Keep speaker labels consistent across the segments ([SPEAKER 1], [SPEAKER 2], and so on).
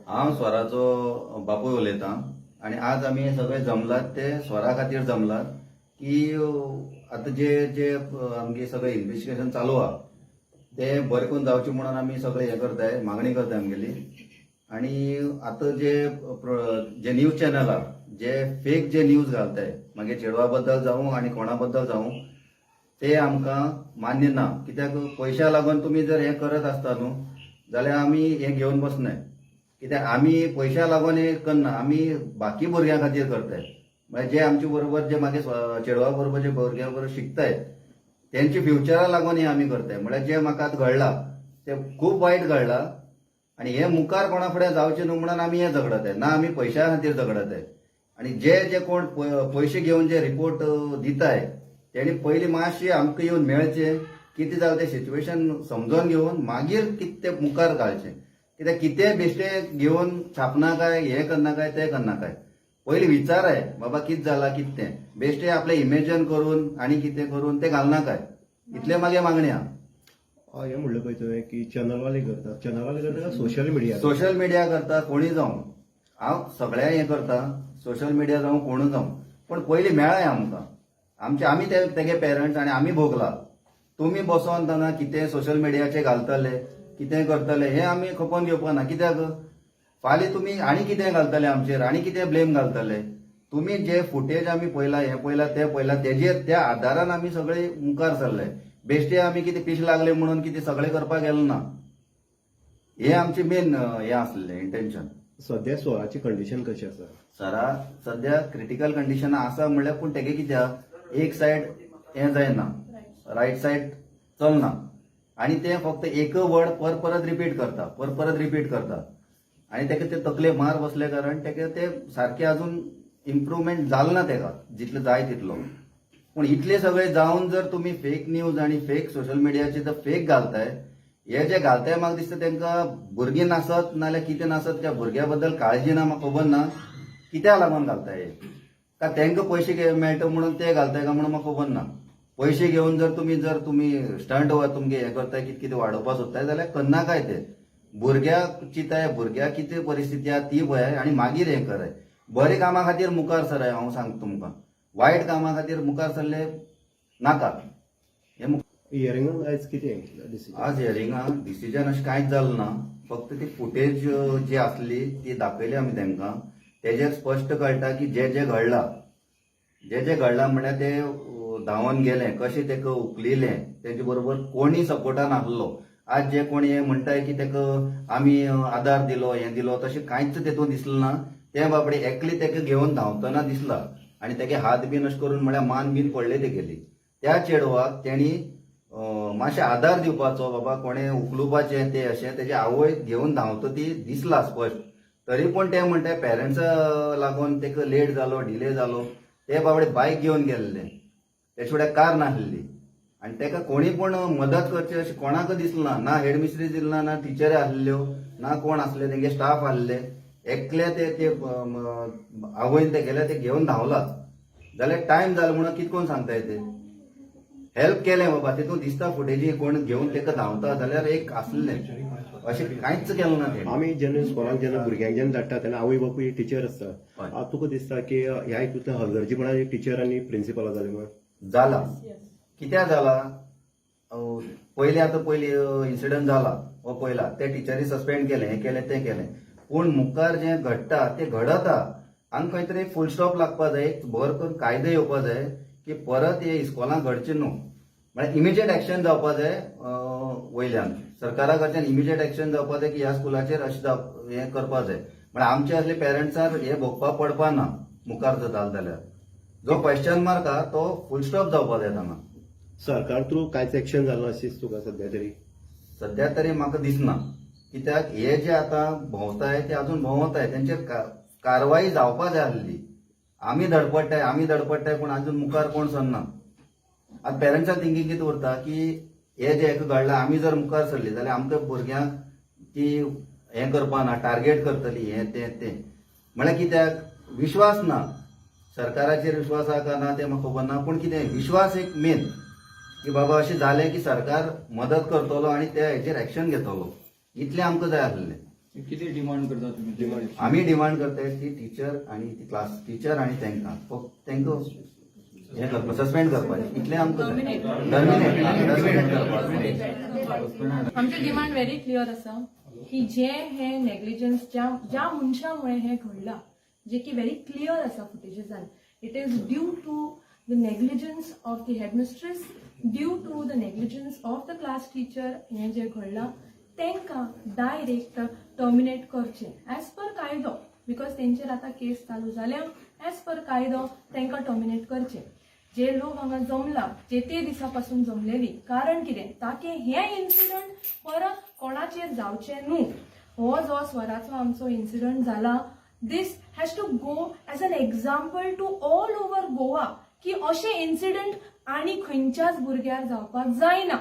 [SPEAKER 1] हांव स्वराचो बापूय उलयतां आनी आज आमी सगळे जमलात ते स्वरा खातीर जमलात की आतां जे जे आमगे सगळे इन्व्हेस्टिगेशन चालू आहा ते बरें करून जावचें म्हणून आमी सगळे हे करताय मागणी करताय आमगेली. आणि आतां जे न्यूज चॅनल आहा जे फेक जे न्यूज घालताय मागे चेडवा बद्दल जावं आनी कोणा बद्दल जावं ते आमकां मान्य ना. कित्याक पयशा लागून तुमी जर हे करत आसता न्हू जाल्यार आमी हे घेवन बसनाय. कित्याक आमी पयशा लागून हे करना, आमी बाकी भुरग्यां खातीर करताय. म्हणजे जे आमचे बरोबर जे मागे चेडवा बरोबर जे भुरग्यां बरोबर शिकताय त्यांचे फ्युचरा लागून हे आमी करताय. म्हळ्यार जे म्हाका आतां घडला ते खूब वायट घडला आणि हे मुखार कोणा फुडें जावचें न्हू म्हणून आमी हे झगडताय ना, आमी पयशा खातीर झगडताय. आणि जे जे कोण पयशे घेवन जे रिपोर्ट दिताय तेणी पयलीं मातशें आमकां येवन मेळचे, कितें जालें तें सिच्युएशन समजून घेवन मागीर कितें तें मुखार घालचें. कित्याक कितें बेश्टे घेवन छापना काय, हे करना काय, ते करना काय. पयलीं विचाराय बाबा कितें जाला कितें तें. बेश्टे आपलें इमेजिन करून आनी कितें करून तें घालना काय. इतलें मागे मागणी आहा.
[SPEAKER 2] हे म्हणलं पळय तुवें की चॅनलवाले करता काय सोशल मिडिया?
[SPEAKER 1] सोशल मिडिया करता कोणी जावं. हांव सगळ्या हे करता, सोशल मिडिया जावं कोण जावं. पण पयलीं मेळ्ळाय आमकां आमी तेगे पेरंट्स आनी आमी भोगला. तुमी बसोन तेन्ना कितें सोशल मिडियाचेर घालतले कितें करतले हे आमी खपोवन घेवपा ना. कित्याक फाल्यां तुमी आनी कितें घालतले आमचेर, आनी कितें ब्लेम घालतले. तुमी जे फुटेज आमी पळयला, हे पळयला, ते पळयला, तेजेर त्या आदारान आमी सगळे मुखार सरले. बेश्टे आमी कितें पीश लागले म्हणून कितें सगळें करपाक गेलो ना. हे आमचे मेन हे आसलें इंटेन्शन.
[SPEAKER 2] सध्या स्वराची कंडिशन कशी आसा?
[SPEAKER 1] सरा सध्या क्रिटिकल कंडिशन आसा म्हणल्यार पूण तेगे कित्याक एक सायड हे जायना, रायट सायड चलना आणि ते फक्त एक वर्ड परत रिपीट करता आणि तेका ते तकले मार बसले कारण तेका ते सारखे अजून इम्प्रुवमेंट जाल ना तेका जितलो जाय तितलो. पूण इतले सगळे जावन जर तुम्ही फेक न्यूज आणि फेक सोशल मिडियाचे जर फेक घालताय, हे जे घालताय म्हाका दिसता तांकां भुरगीं नासत नाल्यार कितें नासत त्या भुरग्या बद्दल काळजी ना, म्हाका खबर ना कित्या लागून घालताय. का तांकां पयशे मेळटा म्हणून ते घालताय का म्हणून म्हाका खबर ना. पयशे घेवन जर तुम्ही स्टंट वा तुमगे हे करताय कितें वाडोवपाक सोदताय जाल्यार करना काय ते. भुरग्याक चिंताय, भुरग्याक कितें परिस्थिती आहा ती पळयाय आणि मागीर हे कराय. बरे कामा खातीर मुखार सराय. हांव सांगता तुमकां वायट कामा खातीर मुखार सरले नाका.
[SPEAKER 2] हियरिंगान आयज कितें डिसिजन?
[SPEAKER 1] आज हियरिंगाक डिसिजन अशें कांयच जालें ना. फक्त ती फुटेज जी आसली ती दाखयली आमी तांकां. तेजेर स्पश्ट कळटा की जे जे घडला म्हळ्यार ते धांवन गेले, कशें तेका उखलिलें, तेजे बरोबर कोणी सपोर्टान आसलो. आज जे कोणी हे म्हणटाय की तेका आमी आदार दिलो, हे दिलो, तशें कांयच तेतून दिसलें ना. ते बाबडे एकले तेका घेवन धांवतना दिसला आणि तेगे हात बीन अशें करून म्हळ्यार मान बीन पडले तेगेली. त्या चेडवाक तेणी मातशें आदार दिवपाचो, बाबा कोणें उखलुपाचें ते अशें तेजे आवय घेवन धांवता ती दिसला स्पश्ट. तरी पूण ते म्हणटाय पेरंट्सा लागून तेका लेट जालो, डिले जालो. ते बाबडे बायक घेवन गेल्ले, तेचे फुडें कार नासली आनी तेका कोणी पूण मदत करची अशें कोणाक दिसलें ना. हेडमिस्ट्रीज दिसना, ना टिचरी आसल्यो, ना कोण आसले तेंगे स्टाफ आसले. एकले ते आवयन ते गेले, ते घेवन धांवला. जाल्यार टायम जालो म्हणून कितें कोण सांगताय ते. हेल्प केलें बाबा, तितून दिसता फुटेजी कोण घेवन तेका धांवता जाल्यार एक आसलें. अशें कांयच केलें ना ते.
[SPEAKER 2] आमी जेन्ना स्कॉलाक जेन्ना भुरग्यांक जेन्ना धाडटा तेन्ना आवय बापूय टीचर आसता. तुका दिसता की ह्या हितूंतल्यान हलगर्जीपणान टीचर आनी प्रिंसिपला जाले म्हणून?
[SPEAKER 1] जाला. कित्याक जाला पयली इन्सिडंट जाला हो पयला, ते टिचरी सस्पेंड केले, हे केले ते केले. पूण मुखार जे घडटा ते घडता. हांगा खंय तरी फुल स्टॉप लागपा जाय, भर करून कायदे येवपा जाय की परत हे इस्कॉलांक घडचे न्हू. म्हळ्यार इमिजिएट एक्शन जावपा जाय वयल्यान सरकारा कडच्यान इमिजिएट एक्शन जावपा जाय की ह्या स्कुलाचेर अशें हे करपा जाय. म्हळ्यार आमचे असले पेरंट्सार हे भोगपाक पडपा ना मुखार जर जाल जाल्यार. जो क्वेश्चन मार्क आहा तो फुल स्टॉप जावपा जाय हांगा.
[SPEAKER 2] सरकार थ्रू कांयच एक्शन जालें ना अशें तुका सध्या तरी म्हाका दिसना. कित्याक हे जे आतां भोंवताय ते अजून भोंवताय, तेंचेर कारवाई जावपा जाय आसली. आमी धडपडटाय पूण अजून मुखार कोण सरना. आतां पेरंट्सा थिंकींग कितें उरता की हे जे हेका घडलां आमी जर मुखार सरली जाल्यार आमकां भुरग्यांक ती हें करपा ना, टार्गेट करतली हें तें. म्हळ्यार कित्याक विश्वास ना. सरकाराचेर विश्वास आहा काय ना ते म्हाका खबर ना, पूण कितें विश्वास एक मेन की बाबा अशें जालें की सरकार मदत करतलो आनी त्या हेचेर एक्शन घेतलो. इतलें आमकां जाय आसलें.
[SPEAKER 3] किती डिमांड करता तुम्ही?
[SPEAKER 1] आम्ही डिमांड करताय की टीचर आणि ती क्लास टीचर आणि तांकां तांकां हे करपा सस्पेंड करपाचें इतलें आमकां टर्मिनेट करपाक.
[SPEAKER 4] आमची डिमांड व्हेरी क्लियर आसा की जे हे नेग्लिजन्स ज्या मनशामुळे हे घडला, जे की व्हेरी क्लियर आसा फुटेजीसान, it is due to the negligence of the headmistress, due to the negligence of the class teacher. हे जे घडला तांकां डायरेक्ट टर्मिनेट करचें एज पर कायदो, बिकॉज तेंचेर आतां केस चालू जाल्या. एज पर कायदो तांकां टर्मिनेट करचें. जे लोक हांगा जमला, जे ते दिसा पासून जमलेली, कारण कितें, ताकी हे इन्सिडंट परत कोणाचेर जावचें न्हू. हो जो स्वराचो आमचो इन्सिडंट जाला, this has to go as an example to all over Goa की अशे इन्सिडंट आनी खंयच्याच भुरग्यार जावपाक जायना.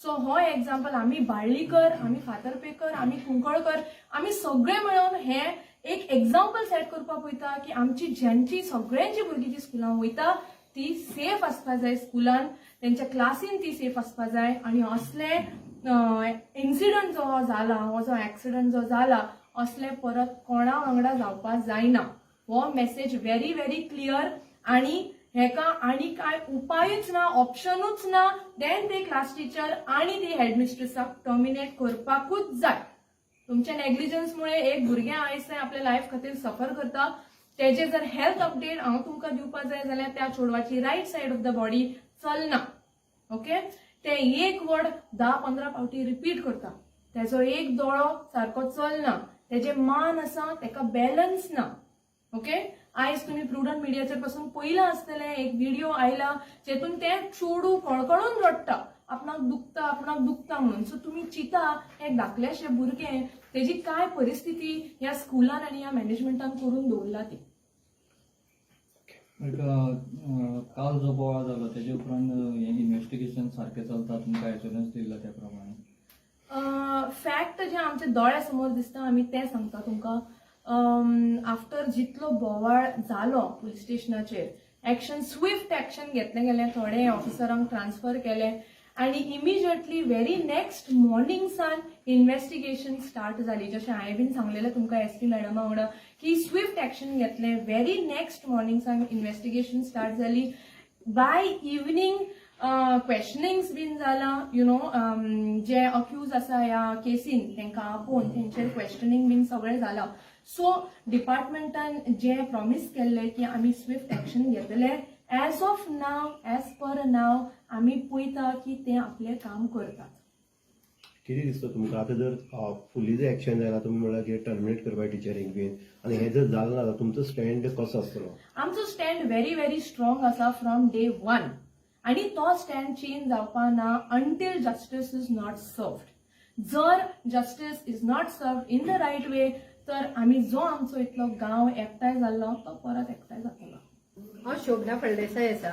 [SPEAKER 4] सो हो एक्झाम्पल आमी बाळ्ळीकर, आमी फातर्पेकर, आमी कुंकळकर, आमी सगळे मेळून हे एक एक्झाम्पल सेट करपाक पळयता की आमची ज्यांची सगळ्यांची भुरगीं जी स्कुलान वयता ती सेफ आसपा जाय, स्कुलान तेंच्या क्लासीन ती सेफ आसपा जाय. आनी असले इन्सिडंट जो जाला, हो जो एक्सिडंट जो जाला, असले परत कोणा वांगडा जावपाक जायना. हो मेसेज व्हेरी व्हेरी क्लियर. आणि हेका आनी काय उपायच ना, ऑप्शनूच ना, देन ते क्लास टीचर आणि ती हेडमिस्ट्रेसाक टर्मिनेट करपाकूच जाय. तुमच्या नेग्लिजन्समुळे एक भुरगें आयज आपल्या लायफ खातीर सफर करता. तेजे जर हेल्थ अपडेट हांव तुमकां दिवपाक जाय जाल्यार त्या चेडवाची right side of the body चलना. ओके, ते एक वर्ड 10-15 फावटी रिपीट करता. तेजो एक दोळो सारको चलना, तेजे मान आसा तेका बॅलन्स ना. ओके, आयज तुम्ही प्रुडंट मिडियाचेर पासून पयला आसतलें एक व्हिडिओ आयला जेतून ते चेडू कळकळून रडटा, आपणाक दुखता म्हणून. सो तुम्ही चिता एक धाकलेशे भुरगें, तेजी काय परिस्थिती ह्या स्कुलान आनी ह्या मॅनेजमेंटान करून दवरला ती.
[SPEAKER 3] काल जो बोवाळ जालो तेजे उपरांत इन्व्हेस्टिगेशन सारकें चलता, तुमकां एश्युरन्स दिला त्या प्रमाणे?
[SPEAKER 4] फॅक्ट जे आमच्या दोळ्या समोर दिसता आमी ते सांगता तुमकां. आफ्टर जितलो बोवाळ जालो पुलीस स्टेशनाचेर, एक्शन स्विफ्ट एक्शन घेतले गेले, थोडे ऑफिसरांक ट्रान्सफर केले आणि immediately very next morning San investigation start जाली. जशें हांवें बीन सांगलेलें तुमकां एसपी मॅडमा वांगडा की स्विफ्ट एक्शन घेतलें. Very next morning San investigation start जाली. बाय इवनिंग क्वेश्चनिंग्स बीन जाला. जे अक्यूज आसा ह्या केसीन तांकां आपोवन तेंचेर क्वेश्चनिंग बीन सगळें जालां. सो डिपार्टमेंटान जे प्रॉमिस केल्ले की आमी स्विफ्ट एक्शन घेतले, as of now, as per now आमी पळयता की ते आपलें काम करतात.
[SPEAKER 2] कितें दिसता तुमकां आतां जर फुल्ली जर एक्शन जायना, तुमी म्हळ्यार की टर्मिनेट करपाक टिचरींक बीन, आनी हें जर जालें ना तुमचो स्टँड कसो आसतलो?
[SPEAKER 4] आमचो स्टँड व्हेरी व्हेरी स्ट्रॉंग आसा फ्रॉम डे 1. आणि तो स्टँड चेंज जावपा ना until justice is not served. जर justice is not served in the right way, तर आमी जो आमचो इतलो गांव एकठांय जाल्लो तो परत एकठांय जातलो.
[SPEAKER 5] हांव शोभना फळदेसाय आसा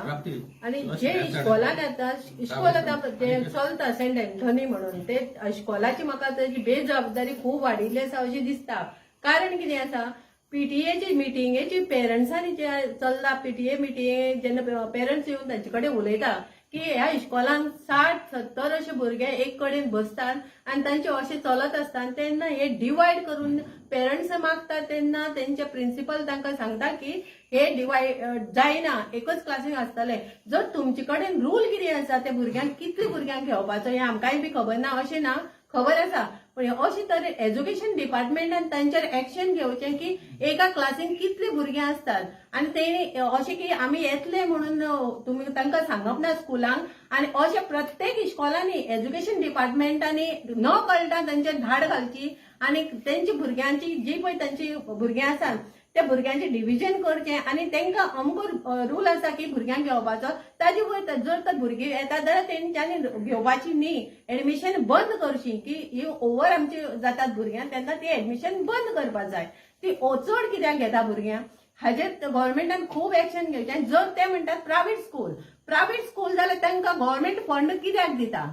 [SPEAKER 5] आणि जे इश्कॉलान येता, इश्कॉल आतां ते चलता सेंट एंथनी म्हणून, ते इश्कॉलाची म्हाका ताची बेजबाबदारी खूब वाडिल्ली आसा अशें दिसता. कारण कितें आसा, पीटीएची मिटिंगेची पेरंट्सांनी जे चल्ला, पीटीए मिटिंगे जेन्ना पेरंट्स येवन तांचे कडेन उलयता की ह्या इश्कॉलान 60-70 अशे भुरगे एक कडेन बसतात आनी तांचे अशें चलत आसता, तेन्ना हे डिवायड करून पेरंट्स मागतात, तेन्ना तेंचे प्रिन्सिपल तांकां सांगता की हे डिवायड जायना, एकच क्लासीन आसतले. जर तुमचे कडेन रूल कितें आसा, ते भुरग्यांक कितले भुरग्यांक घेवपाचो हें आमकांय बी खबर ना अशें ना, खबर आसा, पण अशे तरेन एज्युकेशन डिपार्टमेंटान तांचेर एक्शन घेवचें की एका क्लासीन कितली भुरगीं आसतात आनी ते अशें की आमी येतले म्हणून तुमी तांकां सांगप ना स्कुलांक. आनी अशें प्रत्येक इश्कॉलांनी एज्युकेशन डिपार्टमेंटांनी न कळटा तांचेर धाड घालची आनी तेंची भुरग्यांची जी पळय तांची भुरगीं आसात त्या भुरग्यांचे डिव्हिजन करचें आनी तांकां अमको रूल आसा की भुरग्यांक घेवपाचो, ताजे वयर जर तर भुरगीं येता जाल्यार तेंच्यांनी घेवपाची न्ही, एडमिशन बंद करची की ही ओव्हर आमची जातात भुरग्यांक, तेन्ना ती एडमिशन बंद करपाक जाय. ती चड कित्याक घेता भुरग्यांक, हाजेर गव्हर्मेंटान खूब एक्शन घेवचें. जर ते म्हणटात प्रायव्हेट स्कूल जाल्यार तांकां गव्हर्मेंट फंड कित्याक दिता,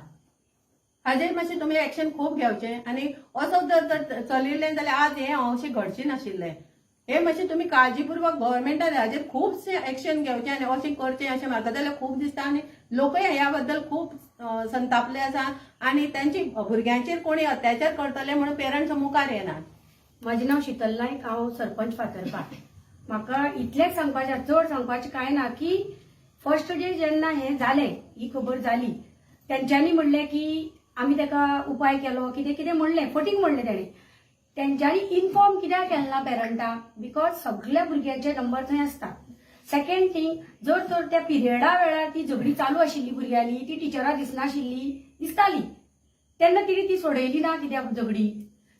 [SPEAKER 5] हाजेर मातशें तुमी एक्शन खूब घेवचें. आनी असो जर चलिल्लें जाल्यार आज हें अशें घडचें नाशिल्लें. हे मातशें तुमी काळजीपूर्वक गव्हर्मेंटान हाजेर खूबशें एक्शन घेवचें आनी अशें करचें अशें म्हाका जाल्यार खूब दिसता. आनी लोकय ह्या बद्दल खूब संतापले आसा आनी तांची भुरग्यांचेर कोणी अत्याचार करतले म्हणून पेरंट्स मुखार येनात.
[SPEAKER 6] माझे नाव शीतल नायक, हांव सरपंच फातर्पा. म्हाका इतलेंच सांगपाचें, चड सांगपाचें कांय ना की फर्स्ट डे जेन्ना हें जालें, ही खबर जाली, तेंच्यांनी म्हणलें की आमी ताका उपाय केलो, कितें कितें म्हणलें, फटींग म्हणलें तेणें. तेंच्यांनी इन्फॉर्म कित्याक केलें ना पेरंटाक? बिकॉज सगळ्या भुरग्यांचे नंबर थंय आसता. सेकंड थिंग, जर तर त्या पिरियडा वेळार ती झगडी चालू आशिल्ली भुरग्यांनी, ती टिचराक दिसनाशिल्ली, दिसताली, तेन्ना तिणी ती सोडयली ना कित्याक झगडी.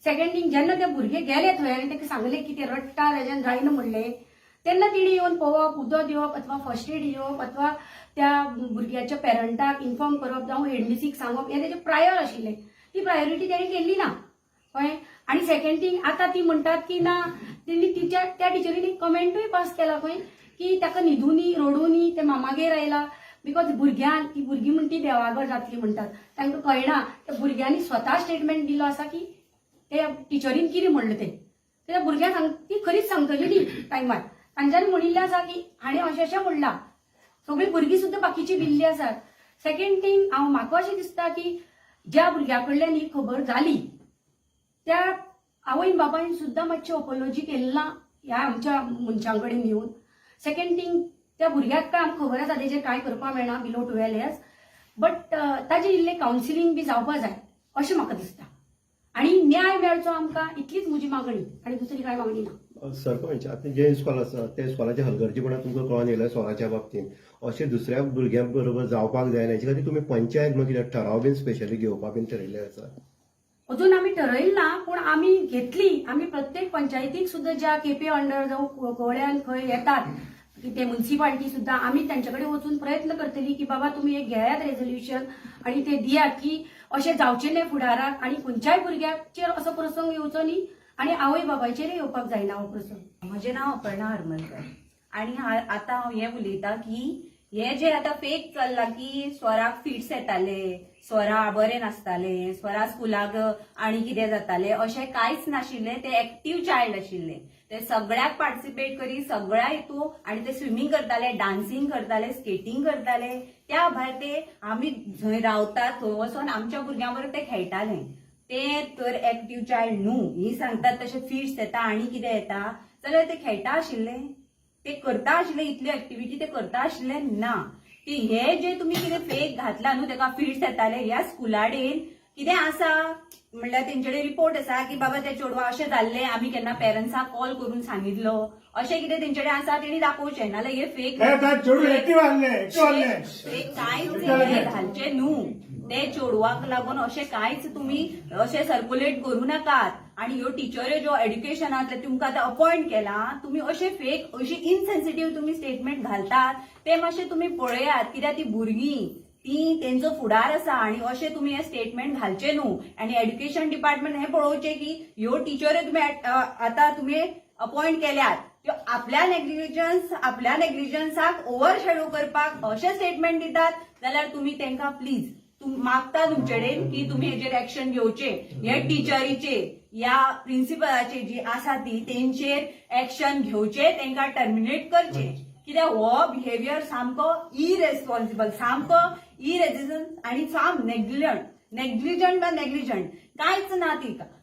[SPEAKER 6] सेकंड थिंग, जेन्ना ते भुरगे गेले थंय आनी ताका सांगलें की ते रडटा, तेज्यान जायना म्हणलें, तेन्ना तिणी येवन पळोवप, उदक दिवप अथवा फर्स्ट एड दिवप अथवा त्या भुरग्याच्या पेरंटाक इन्फॉर्म करप जावं एडमिसीक सांगप, हें तेजें प्रायर आशिल्लें. ती प्रायोरिटी तेणी केल्ली ना कळ्ळें. आनी सेकंड थिंग, आतां ती म्हणटात की ना, तेणी त्या टिचरीनी कमेंटूय पास केला खंय की ताका न्हिदुनी रडुनी ते मामागेर आयला. बिकॉज भुरग्यां, ती भुरगीं म्हण ती देवाघर जातली म्हणटात, तांकां कळना त्या भुरग्यांनी स्वता स्टेटमेंट दिलो आसा की ते टिचरीन कितें म्हणलें तें. त्या भुरग्यांक ती खरीच सांगतली न्ही टायमार. तांच्यांनी म्हणिल्लें आसा की हाणें अशें म्हणलां. सगळीं भुरगीं सुद्दां बाकीची भिल्ली आसात. सेकंड थिंग, म्हाका अशें दिसता की ज्या भुरग्या कडल्यान ही खबर जाली त्या आवयन बाबायन सुद्दां मातशें अपॉलॉजी केली ना ह्या आमच्या मनशां कडेन येवन. सेकंड थिंग, त्या भुरग्याक काय आमकां खबर आसा तेजेर कांय करपाक मेळना बिलो 12 इयर्स, बट ताजेर इल्लें कावन्सिलींग बी जावपा जाय अशें म्हाका दिसता. आनी न्याय मेळचो आमकां, इतलीच म्हजी मागणी, आनी दुसरी कांय मागणी ना.
[SPEAKER 2] सरपंच, आता जे इस्कॉल आसा ते इस्कॉलाचे हलगर्जीपणा तुमकां कळून येयला स्वराच्या बाबतींत, अशें दुसऱ्या भुरग्यां बरोबर जावपाक जायना, हेचे खातीर तुमी पंचायत म्हणून कितें ठराव बीन स्पेशली घेवपाक बीन ठरयल्ले आसा?
[SPEAKER 6] अजून आमी ठरयलें ना, पूण आमी घेतली. आमी प्रत्येक पंचायतीक सुद्दां ज्या केपे अंडर जावं कवळ्यान खंय येतात ते म्युन्सिपालिटी सुद्दां, आमी तांचे कडेन वचून प्रयत्न करतली की बाबा तुमी एक घेयात रेझोल्युशन आनी ते दियात की अशें जावचें न्हय फुडाराक, आनी खंयच्याय भुरग्याचेर असो प्रसंग येवचो न्ही, आनी आवय बाबायचेरय येवपाक जायना हो प्रसंग.
[SPEAKER 7] म्हजें नांव अपर्णा हरमलकर आनी आतां हांव हें उलयतां की हे जे आतां फेक चल्लां की स्वराक फिट्स येताले, स्वरा बरें नासताले, स्वरा स्कुलाक आनी कितें जातालें, अशें कांयच नाशिल्लें. ते एक्टीव चायल्ड आशिल्ले, ते सगळ्याक पार्टिसिपेट करी, सगळ्या हितू, आनी ते स्विमींग करताले, डान्सिंग करताले, स्केटिंग करताले. त्या भायर ते आमी जंय रावतात थंय वचोन आमच्या भुरग्यां बरोबर ते खेळटाले. ते तर एक्टीव चायल्ड न्हू. ही सांगतात तशें फिट्स येता आनी कितें येता, जाल्यार ते खेळटा आशिल्ले, ते करता आशिल्ले, इतली एक्टिविटी ते करता आशिल्ले ना. ते हे जे तुमी कितें फेक घातला न्हू, ताका फिट्स येताले, ह्या स्कुलाडेन कितें आसा म्हणल्यार तेंचेडे रिपोर्ट आसा की बाबा त्या चेडवा अशें जाल्लें, आमी केन्ना पेरंट्साक कॉल करून सांगिल्लो, अशें कितें तेंचेडे आसा तेणी दाखोवचें. नाल्यार हे फेक कांयच घालचे न्हू. ते चेडवाक लागून अशें कांयच तुमी अशें सर्क्युलेट करूं नाकात. आनी ह्यो टिचऱ्यो ज्यो एड्युकेशनांतले तुमकां आतां अपॉयंट केला, तुमी अशें फेक अशी इनसेन्सिटीव तुमी स्टेटमेंट घालतात, ते मातशें तुमी पळयात. कित्याक ती भुरगीं ती तेंचो फुडार आसा आनी अशें तुमी हे स्टेटमेंट घालचे न्हू. आनी एड्युकेशन डिपार्टमेंट हें पळोवचें की ह्यो टिचऱ्यो तुमी आतां तुमी अपॉयंट केल्यात, त्यो आपल्या नेग्लिजन्साक ओव्हर शेडो करपाक अशें स्टेटमेंट दितात, जाल्यार तुमी तांकां प्लीज मागता तुमचेडेन की तुमी हेजेर एक्शन घेवचे. हे टिचरीचे या प्रिन्सिपलाचे जी आसा ती तेंचेर एक्शन घेवचे, तांकां टर्मिनेट करचे. कित्याक हो बिहेवियर सामको इरेस्पॉन्सिबल, सामको इरेजिस्टंट आनी साम नेग्लिजंट कांयच ना.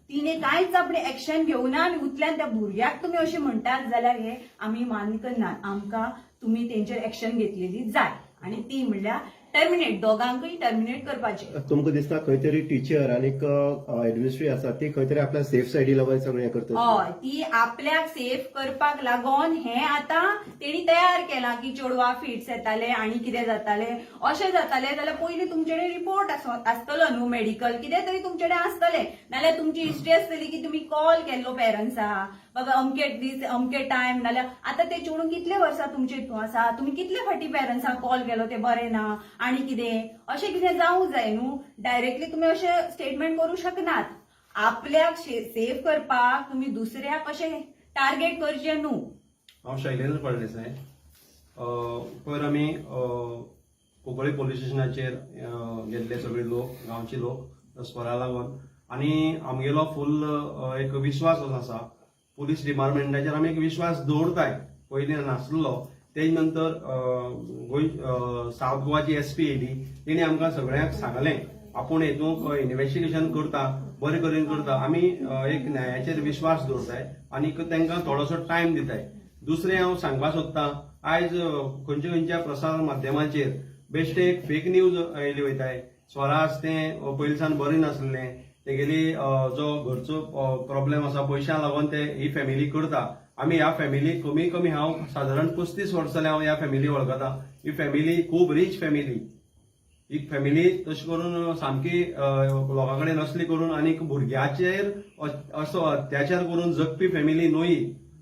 [SPEAKER 7] तिने कांयच आपले एक्शन घेवना आनी उतल्यान त्या भुरग्याक तुमी अशें म्हणटात, जाल्यार हे आमी मान्य करनात. आमकां तुमी तेंचेर एक्शन घेतलेली जाय आनी ती म्हणल्यार टर्मिनेट, दोगांकूय टर्मिनेट करपाचे.
[SPEAKER 2] तुमकां दिसता खंय तरी टीचर आनी एडमिनिस्ट्री आसा ती खंय तरी आपल्या सेफ सायडी लागून सगळें हें करता?
[SPEAKER 7] हय, ती आपल्याक सेफ करपाक लागून हें आतां तेणी तयार केलां की चेडवा फिट्स येताले आनी कितें जातालें. अशें जातालें जाल्यार पयलीं तुमचेडे रिपोर्ट आसतलो न्हू, मेडिकल कितें तरी तुमचेडे आसतलें. नाल्यार तुमची हिस्ट्री आसतली की तुमी कॉल केल्लो पेरंट्साक, बाबा अमके दीस अमके टायम. नाल्यार आतां ते चेडूं कितले वर्सां तुमचे हितूं आसा, तुमी कितले फावटी पेरंट्साक कॉल केलो ते बरें ना आनी कितें, अशें कितें जावंक जाय न्हू. डायरेक्टली तुमी अशें स्टेटमेंट करूं शकनात. आपल्याक सेफ करपाक तुमी दुसऱ्याक अशें टार्गेट करचें न्हू.
[SPEAKER 8] हांव शैलेंद्र फळदेसाय. पयर आमी कुंकळ्ळे पोलीस स्टेशनाचेर गेल्ले सगळे लोक, गांवचे लोक स्वरा लागून, आनी आमगेलो फुल एक विश्वास आसा पुलीस डिपार्टमेंटाचेर. आमी एक विश्वास दवरताय, पयलीं नासलो. तेज नंतर सावथ गोवाची SP येयली, तेणी आमकां सगळ्यांक सांगलें आपूण हेतूंक इन्व्हेस्टिगेशन करता बरे करून करता आमी एक न्यायाचेर विश्वास दवरताय आनी तांकां थोडोसो टायम दिताय. दुसरें हांव सांगपाक सोदतां आयज खंयच्या खंयच्या प्रसार माध्यमांचेर बेश्टे एक फेक न्यूज येयली वयताय. स्वराज तें पयलीसान बरें नासलें, तेगेली जो घरचो प्रॉब्लेम आसा पयशां लागून ते ही फॅमिली करता. आमी ह्या फॅमिली कमी कमी हांव सादारण 35 वर्सां जालें हांव ह्या फॅमिली वळखता. ही फॅमिली खूब रीच फॅमिली. ही फॅमिली तशी करून सामकी लोकां कडेन असली करून आनी भुरग्याचेर असो अत्याचार करून जगपी फॅमिली न्हय.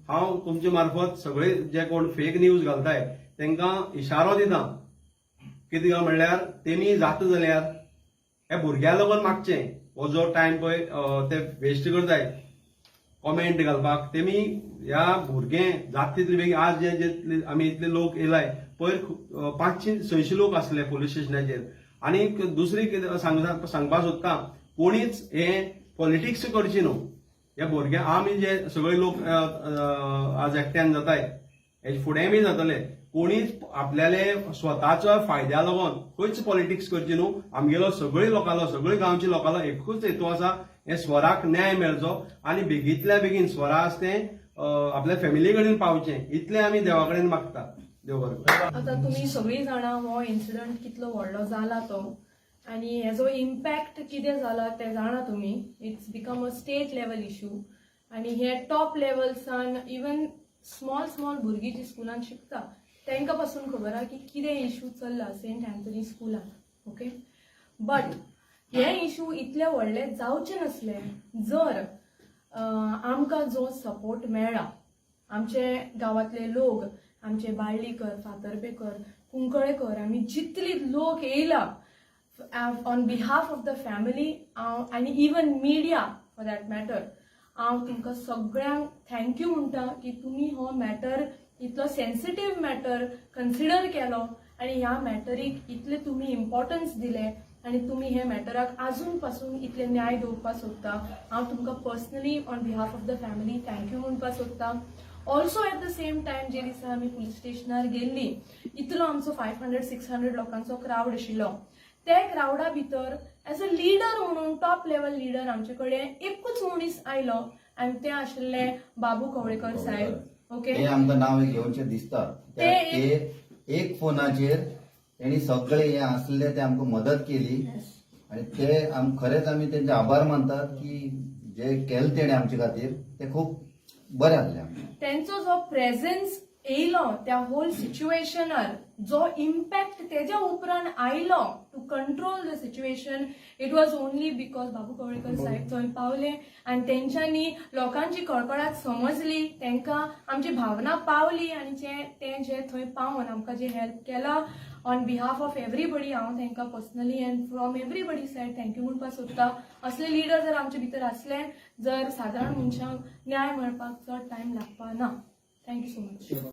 [SPEAKER 8] हांव तुमचे मार्फत सगळे जे कोण फेक न्यूज घालताय तांकां इशारो दिता. कितें काय म्हणल्यार तेमी जाता जाल्यार ह्या भुरग्या लागून मागचें हो जो टायम पळय ते वेस्ट करताय कॉमेंट घालपाक. तेमी ह्या भुरगें जाता तितले बेगीन आज जे आमी इतले लोक येयलाय पयर 500-600 लोक आसले पुलीस स्टेशनाचेर. आनी दुसरी कितें सांगपाक सोदता कोणीच हे पॉलिटिक्स करची न्हू. ह्या भुरग्या आमी जे सगळे लोक आज एकट्यान जाताय हे फुडें बी जातले. कोणीच आपल्याले स्वताच्या फायद्या लागून खंयच पॉलिटिक्स करची न्हू. आमगेलो सगळ्या लोकांलो सगळ्या गांवच्या लोकांलो एकूच हेतू आसा हे स्वराक न्याय मेळचो आनी बेगींतल्या बेगीन स्वराज तें आपल्या फॅमिली कडेन पावचें इतलें आमी देवा कडेन मागता. देव बरें करूं.
[SPEAKER 4] आता तुम्ही सगळीं जाणां हो इन्सिडंट कितलो व्हडलो जाला तो आनी हेजो इम्पॅक्ट कितें जाला तें जाणा तुमी. It's become a state level issue आनी हे टॉप लेवल्सान इवन स्मॉल भुरगीं जी स्कुलान शिकता तांकां पासून खबर आहा की कितें इश्यू चल्ला सेंट अँथनी स्कुलान. ओके, बट हे इश्यू इतले व्हडले जावचे नसले जर आमकां जो सपोर्ट मेळ्ळा. आमचे गांवांतले लोक, आमचे बाळ्ळीकर, फातर्पेकर, कुंकळेकर, आमी जितली लोक येयला on behalf of the family आनी even media for that matter, हांव तुमकां सगळ्यांक थँक्यू म्हणटा की तुमी हो मॅटर इतलो सेन्सिटीव मॅटर कन्सिडर केलो आनी ह्या मॅटरीक इतले तुमी इम्पॉर्टन्स दिले आनी तुमी हे मॅटराक आजून पासून इतले न्याय दिवपाक सोदता. हांव तुमकां personally on behalf of the family thank you म्हणपाक सोदता. Also at the same time जे दिसा आमी पुलीस स्टेशनार गेल्ली इतलो आमचो 500-600 लोकांचो क्रावड आशिल्लो. ते क्रावडा भितर एज अ लिडर म्हणून टॉप लेवल लिडर आमचे कडेन एकूच मनीस आयलो आनी ते आशिल्ले बाबू कवळेकर साहेब. ओके,
[SPEAKER 1] हे आमकां नाव घेवचें दिसता. एक फोनाचेर तेणी सगळे हे आसले ते आमकां मदत केली आनी ते खरेंच आमी तेंचे आभार मानतात की जे केलें तेणे आमचे खातीर ते खूब बरें आसलें.
[SPEAKER 4] त्यांचो जो प्रेझेन्स येयलो त्या होल सिच्युएशनार, जो इम्पॅक्ट तेज्या उपरांत आयलो to control the situation, it was only because Babu Kavlekar saheb थंय पावले आनी तेंच्यांनी लोकांची कळकळाट समजली, तांकां आमची भावना पावली आनी ते जे थंय पावन आमकां जे हेल्प केला ऑन बिहाफ ऑफ एवरीबडी हांव तांकां personally end from everybody said thank you म्हणपाक सोदता. असले लिडर जर आमचे भितर आसले जर सादारण मनशांक न्याय मेळपाक चड टायम लागपा ना. Thank you so much.